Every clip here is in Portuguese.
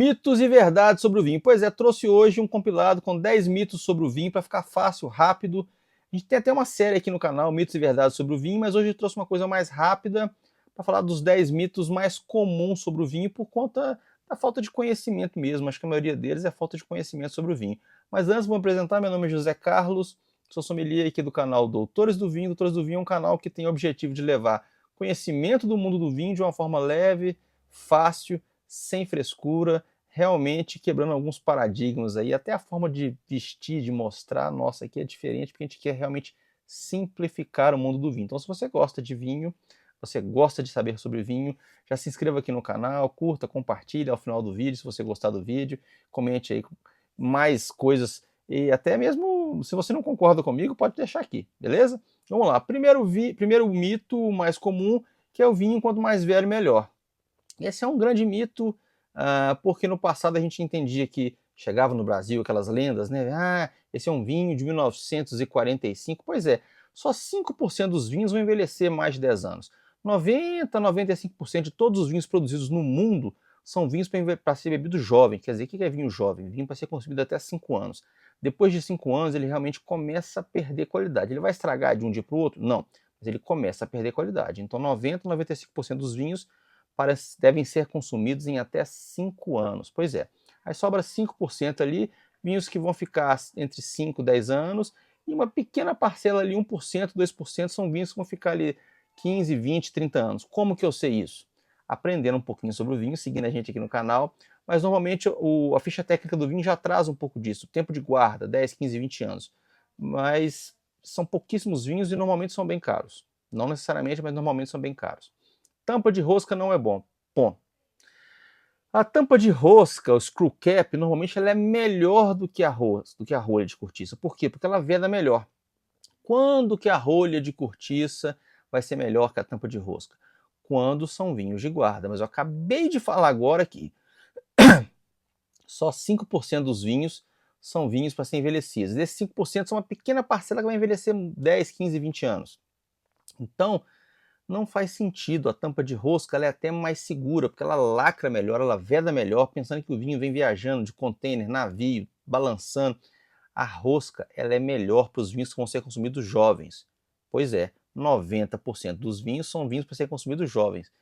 Mitos e verdades sobre o vinho. Pois é, trouxe hoje um compilado com 10 mitos sobre o vinho para ficar fácil, rápido. A gente tem até uma série aqui no canal, Mitos e Verdades sobre o Vinho, mas hoje eu trouxe uma coisa mais rápida para falar dos 10 mitos mais comuns sobre o vinho por conta da falta de conhecimento mesmo. Acho que a maioria deles é falta de conhecimento sobre o vinho. Mas antes, vou apresentar, meu nome é José Carlos, sou sommelier aqui do canal Doutores do Vinho. Doutores do Vinho é um canal que tem o objetivo de levar conhecimento do mundo do vinho de uma forma leve, fácil, sem frescura, realmente quebrando alguns paradigmas aí, até a forma de vestir, de mostrar, nossa, aqui é diferente, porque a gente quer realmente simplificar o mundo do vinho. Então, se você gosta de vinho, você gosta de saber sobre vinho, já se inscreva aqui no canal, curta, compartilhe ao final do vídeo, se você gostar do vídeo, comente aí mais coisas, e até mesmo, se você não concorda comigo, pode deixar aqui, beleza? Vamos lá, primeiro mito mais comum, que é o vinho quanto mais velho, melhor. Esse é um grande mito, porque no passado a gente entendia que chegava no Brasil aquelas lendas, né? Esse é um vinho de 1945. Pois é, só 5% dos vinhos vão envelhecer mais de 10 anos. 90 a 95% de todos os vinhos produzidos no mundo são vinhos para ser bebido jovem. Quer dizer, o que é vinho jovem? Vinho para ser consumido até 5 anos. Depois de 5 anos, ele realmente começa a perder qualidade. Ele vai estragar de um dia para o outro? Não, mas ele começa a perder qualidade. Então, 90 a 95% dos vinhos devem ser consumidos em até 5 anos. Pois é, aí sobra 5% ali, vinhos que vão ficar entre 5 e 10 anos, e uma pequena parcela ali, 1%, 2%, são vinhos que vão ficar ali 15, 20, 30 anos. Como que eu sei isso? Aprendendo um pouquinho sobre o vinho, seguindo a gente aqui no canal, mas normalmente a ficha técnica do vinho já traz um pouco disso, tempo de guarda, 10, 15, 20 anos. Mas são pouquíssimos vinhos e normalmente são bem caros. Não necessariamente, mas normalmente são bem caros. Tampa de rosca não é bom. Bom, a tampa de rosca, o screw cap, normalmente ela é melhor do que a rolha de cortiça. Por quê? Porque ela veda melhor. Quando que a rolha de cortiça vai ser melhor que a tampa de rosca? Quando são vinhos de guarda. Mas eu acabei de falar agora que só 5% dos vinhos são vinhos para ser envelhecidos. Desses 5% são uma pequena parcela que vai envelhecer 10, 15, 20 anos. Então, não faz sentido. A tampa de rosca ela é até mais segura, porque ela lacra melhor, ela veda melhor, pensando que o vinho vem viajando de container, navio, balançando. A rosca ela é melhor para os vinhos que vão ser consumidos jovens. Pois é, 90% dos vinhos são vinhos para ser consumidos jovens.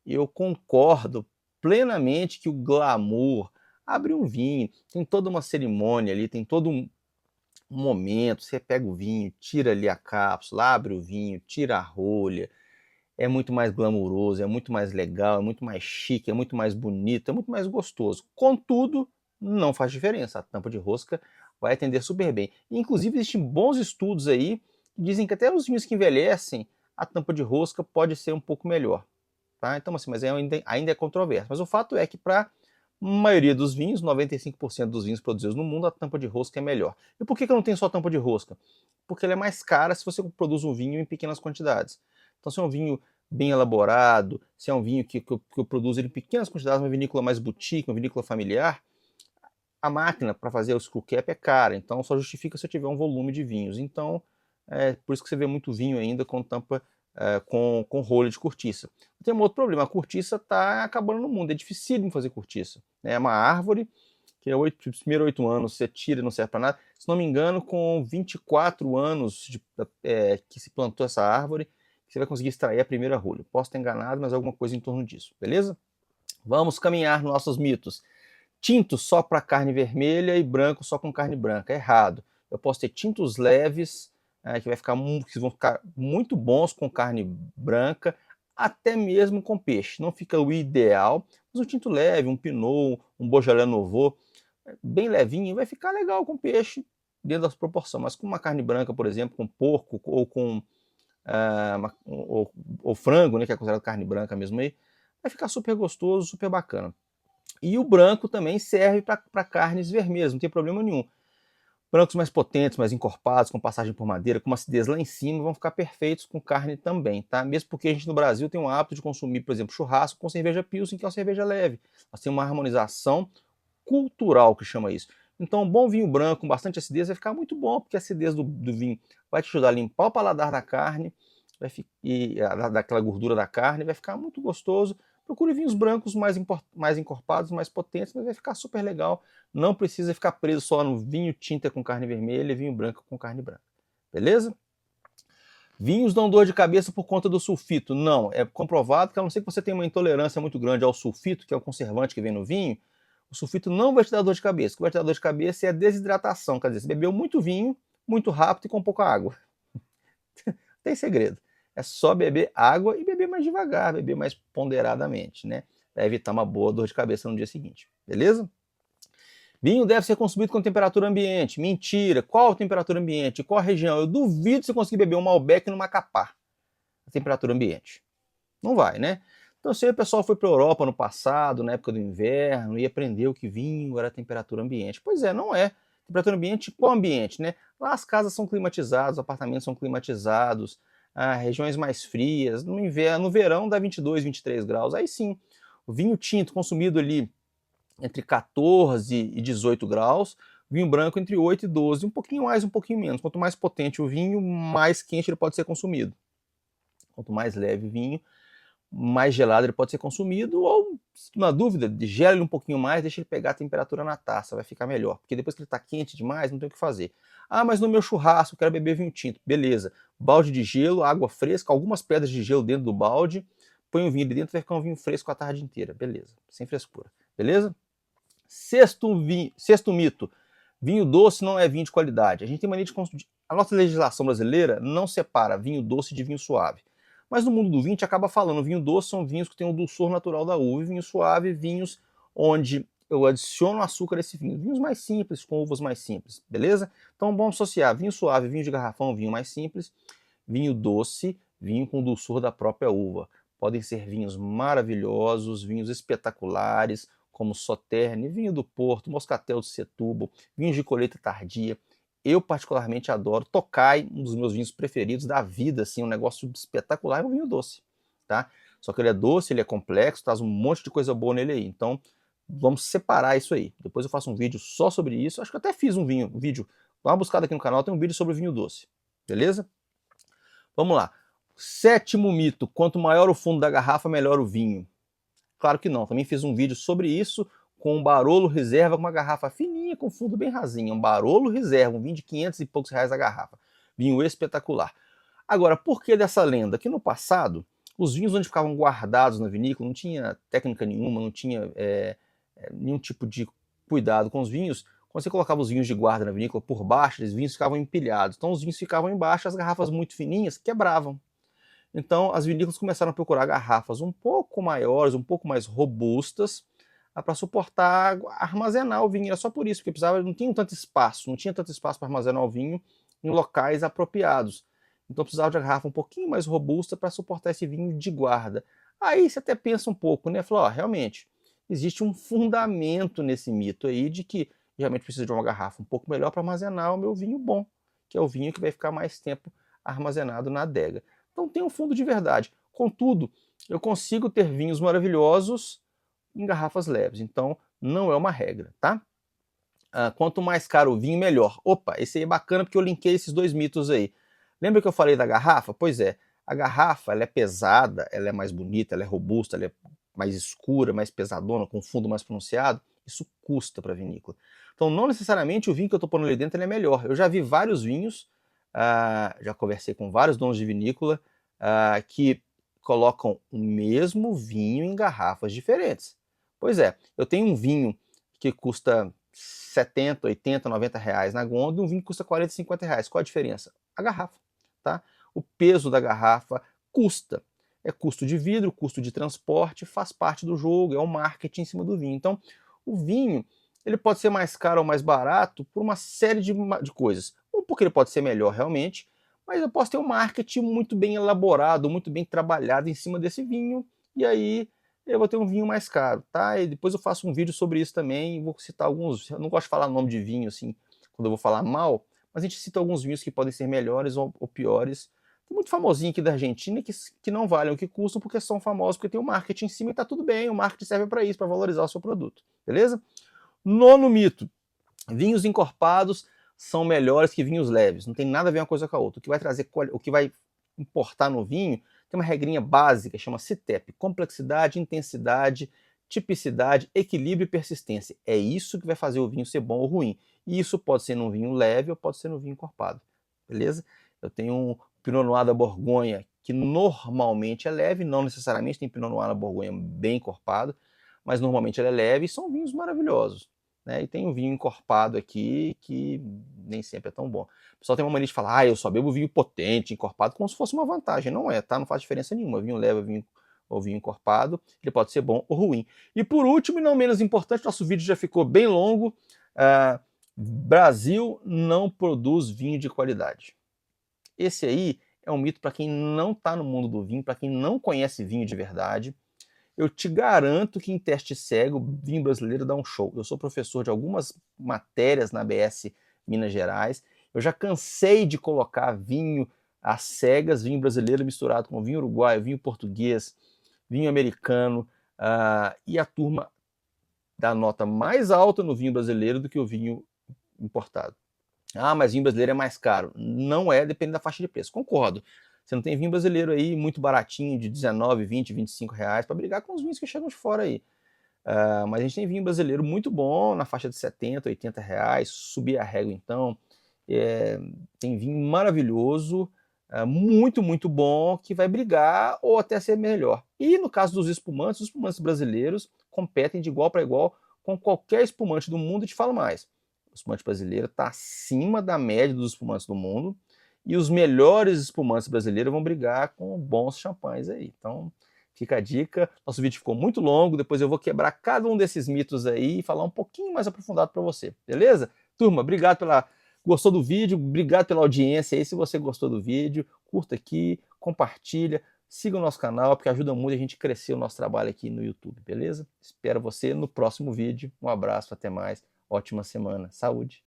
Eu concordo plenamente que o glamour, abre um vinho, tem toda uma cerimônia ali, tem todo um momento, você pega o vinho, tira ali a cápsula, abre o vinho, tira a rolha, é muito mais glamouroso, é muito mais legal, é muito mais chique, é muito mais bonito, é muito mais gostoso. Contudo, não faz diferença. A tampa de rosca vai atender super bem. Inclusive, existem bons estudos aí que dizem que até os vinhos que envelhecem, a tampa de rosca pode ser um pouco melhor. Tá? Então, assim, mas ainda é controverso. Mas o fato é que para a maioria dos vinhos, 95% dos vinhos produzidos no mundo, a tampa de rosca é melhor. E por que eu não tenho só tampa de rosca? Porque ela é mais cara se você produz um vinho em pequenas quantidades. Então, se é um vinho bem elaborado, se é um vinho que eu produzo ele em pequenas quantidades, uma vinícola mais boutique, uma vinícola familiar, a máquina para fazer o screw cap é cara, então só justifica se eu tiver um volume de vinhos. Então, por isso que você vê muito vinho ainda com tampa, com rolha de cortiça. Tem um outro problema, a cortiça está acabando no mundo, é dificílimo fazer cortiça. É uma árvore que os primeiros 8 anos você tira e não serve para nada. Se não me engano, com 24 anos que se plantou essa árvore, você vai conseguir extrair a primeira rolha. Posso estar enganado, mas alguma coisa em torno disso, beleza? Vamos caminhar nos nossos mitos. Tinto só para carne vermelha e branco só com carne branca. Errado. Eu posso ter tintos leves, que vão ficar muito bons com carne branca, até mesmo com peixe. Não fica o ideal, mas um tinto leve, um Pinot, um Beaujolais Nouveau, bem levinho, vai ficar legal com peixe, dentro das proporções. Mas com uma carne branca, por exemplo, com porco ou com ou frango, né, que é considerado carne branca mesmo aí, vai ficar super gostoso, super bacana. E o branco também serve para carnes vermelhas, não tem problema nenhum. Brancos mais potentes, mais encorpados, com passagem por madeira, com uma acidez lá em cima, vão ficar perfeitos com carne também, tá? Mesmo porque a gente no Brasil tem o hábito de consumir, por exemplo, churrasco com cerveja Pilsen, que é uma cerveja leve. Nós temos uma harmonização cultural que chama isso. Então, um bom vinho branco com bastante acidez vai ficar muito bom, porque a acidez do vinho vai te ajudar a limpar o paladar da carne, daquela gordura da carne, vai ficar muito gostoso, procure vinhos brancos mais encorpados, mais potentes, mas vai ficar super legal. Não precisa ficar preso só no vinho tinta com carne vermelha e vinho branco com carne branca. Beleza? Vinhos dão dor de cabeça por conta do sulfito. Não, é comprovado que a não ser que você tenha uma intolerância muito grande ao sulfito, que é o conservante que vem no vinho, o sulfito não vai te dar dor de cabeça. O que vai te dar dor de cabeça é a desidratação, quer dizer, você bebeu muito vinho, muito rápido e com pouca água. Tem segredo. É só beber água e beber mais devagar, beber mais ponderadamente, né? Para evitar uma boa dor de cabeça no dia seguinte, beleza? Vinho deve ser consumido com temperatura ambiente. Mentira. Qual a temperatura ambiente? Qual a região? Eu duvido você conseguir beber um Malbec no Macapá. A temperatura ambiente. Não vai, né? Então, se o pessoal foi para a Europa no passado, na época do inverno, e aprendeu que vinho era temperatura ambiente. Pois é, não é. Temperatura ambiente, qual ambiente, né? Lá as casas são climatizadas, os apartamentos são climatizados, regiões mais frias. No inverno, no verão dá 22, 23 graus. Aí sim, o vinho tinto consumido ali entre 14 e 18 graus, vinho branco entre 8 e 12, um pouquinho mais, um pouquinho menos. Quanto mais potente o vinho, mais quente ele pode ser consumido. Quanto mais leve o vinho, mais gelado ele pode ser consumido, ou, na dúvida, gela ele um pouquinho mais, deixa ele pegar a temperatura na taça, vai ficar melhor. Porque depois que ele está quente demais, não tem o que fazer. Ah, mas no meu churrasco eu quero beber vinho tinto. Beleza, balde de gelo, água fresca, algumas pedras de gelo dentro do balde, põe o vinho ali dentro, vai ficar um vinho fresco a tarde inteira. Beleza, sem frescura. Beleza? Sexto mito, vinho doce não é vinho de qualidade. A gente tem mania de consumir. A nossa legislação brasileira não separa vinho doce de vinho suave. Mas no mundo do vinho a gente acaba falando, vinho doce são vinhos que têm o dulçor natural da uva, e vinho suave, vinhos onde eu adiciono açúcar a esse vinho. Vinhos mais simples, com uvas mais simples, beleza? Então vamos associar vinho suave, vinho de garrafão, vinho mais simples, vinho doce, vinho com dulçor da própria uva. Podem ser vinhos maravilhosos, vinhos espetaculares, como Sauternes, vinho do Porto, Moscatel de Setúbal, vinhos de colheita tardia. Eu particularmente adoro. Tokai, um dos meus vinhos preferidos da vida, assim, um negócio espetacular, é um vinho doce, tá? Só que ele é doce, ele é complexo, traz um monte de coisa boa nele aí. Então, vamos separar isso aí. Depois eu faço um vídeo só sobre isso. Acho que eu até fiz um vídeo. Dá uma buscada aqui no canal, tem um vídeo sobre vinho doce. Beleza? Vamos lá. Sétimo mito, quanto maior o fundo da garrafa, melhor o vinho. Claro que não, também fiz um vídeo sobre isso com um Barolo Reserva, com uma garrafa fininha, com fundo bem rasinho. Um Barolo Reserva, um vinho de 500 e poucos reais a garrafa. Vinho espetacular. Agora, por que dessa lenda? Que no passado, os vinhos onde ficavam guardados na vinícola, não tinha técnica nenhuma, não tinha nenhum tipo de cuidado com os vinhos. Quando você colocava os vinhos de guarda na vinícola, por baixo, os vinhos ficavam empilhados. Então os vinhos ficavam embaixo, as garrafas muito fininhas quebravam. Então, as vinícolas começaram a procurar garrafas um pouco maiores, um pouco mais robustas, para suportar, armazenar o vinho. Era só por isso, porque não tinha tanto espaço para armazenar o vinho em locais apropriados. Então, precisava de uma garrafa um pouquinho mais robusta para suportar esse vinho de guarda. Aí você até pensa um pouco, né? Falou, realmente, existe um fundamento nesse mito aí de que realmente precisa de uma garrafa um pouco melhor para armazenar o meu vinho bom, que é o vinho que vai ficar mais tempo armazenado na adega. Então tem um fundo de verdade. Contudo, eu consigo ter vinhos maravilhosos em garrafas leves. Então não é uma regra, tá? Quanto mais caro o vinho, melhor. Opa, esse aí é bacana porque eu linkei esses dois mitos aí. Lembra que eu falei da garrafa? Pois é, a garrafa ela é pesada, ela é mais bonita, ela é robusta, ela é mais escura, mais pesadona, com fundo mais pronunciado. Isso custa para a vinícola. Então não necessariamente o vinho que eu estou pondo ali dentro ele é melhor. Eu já vi vários vinhos, já conversei com vários donos de vinícola que colocam o mesmo vinho em garrafas diferentes. Pois é, eu tenho um vinho que custa 70, 80, 90 reais na gôndola e um vinho que custa 40, 50 reais. Qual a diferença? A garrafa, tá? O peso da garrafa custa. É custo de vidro, custo de transporte, faz parte do jogo, é o marketing em cima do vinho. Então, o vinho ele pode ser mais caro ou mais barato por uma série de coisas. Ou porque ele pode ser melhor realmente, mas eu posso ter um marketing muito bem elaborado, muito bem trabalhado em cima desse vinho, e aí eu vou ter um vinho mais caro, tá? E depois eu faço um vídeo sobre isso também, vou citar alguns, eu não gosto de falar nome de vinho assim, quando eu vou falar mal, mas a gente cita alguns vinhos que podem ser melhores ou piores. Tem muito famosinho aqui da Argentina que não valem o que custam porque são famosos, porque tem o marketing em cima e tá tudo bem, o marketing serve para isso, para valorizar o seu produto, beleza? Nono mito, vinhos encorpados são melhores que vinhos leves. Não tem nada a ver uma coisa com a outra. O que vai importar no vinho tem uma regrinha básica, chama CITEP, complexidade, intensidade, tipicidade, equilíbrio e persistência. É isso que vai fazer o vinho ser bom ou ruim. E isso pode ser num vinho leve ou pode ser num vinho encorpado, beleza? Eu tenho um Pinot Noir da Borgonha que normalmente é leve, não necessariamente, tem Pinot Noir da Borgonha bem encorpado, mas normalmente ele é leve e são vinhos maravilhosos. Né? E tem um vinho encorpado aqui que nem sempre é tão bom. O pessoal tem uma mania de falar, eu só bebo vinho potente, encorpado, como se fosse uma vantagem. Não é, tá? Não faz diferença nenhuma. Vinho leve ou vinho encorpado, ele pode ser bom ou ruim. E por último, e não menos importante, nosso vídeo já ficou bem longo, Brasil não produz vinho de qualidade. Esse aí é um mito para quem não está no mundo do vinho, para quem não conhece vinho de verdade. Eu te garanto que em teste cego, o vinho brasileiro dá um show. Eu sou professor de algumas matérias na ABS Minas Gerais. Eu já cansei de colocar vinho às cegas, vinho brasileiro misturado com vinho uruguaio, vinho português, vinho americano, e a turma dá nota mais alta no vinho brasileiro do que o vinho importado. Ah, mas vinho brasileiro é mais caro. Não é, depende da faixa de preço. Concordo. Você não tem vinho brasileiro aí muito baratinho, de 19, 20, 25 reais, para brigar com os vinhos que chegam de fora aí. Mas a gente tem vinho brasileiro muito bom, na faixa de 70, 80 reais, subir a régua então. Tem vinho maravilhoso, muito, muito bom, que vai brigar ou até ser melhor. E no caso dos espumantes, os espumantes brasileiros competem de igual para igual com qualquer espumante do mundo, e te falo mais. O espumante brasileiro está acima da média dos espumantes do mundo, e os melhores espumantes brasileiros vão brigar com bons champanhes aí. Então, fica a dica. Nosso vídeo ficou muito longo, depois eu vou quebrar cada um desses mitos aí e falar um pouquinho mais aprofundado para você, beleza? Turma, obrigado Gostou do vídeo? Obrigado pela audiência aí. Se você gostou do vídeo, curta aqui, compartilha, siga o nosso canal, porque ajuda muito a gente a crescer o nosso trabalho aqui no YouTube, beleza? Espero você no próximo vídeo. Um abraço, até mais. Ótima semana. Saúde!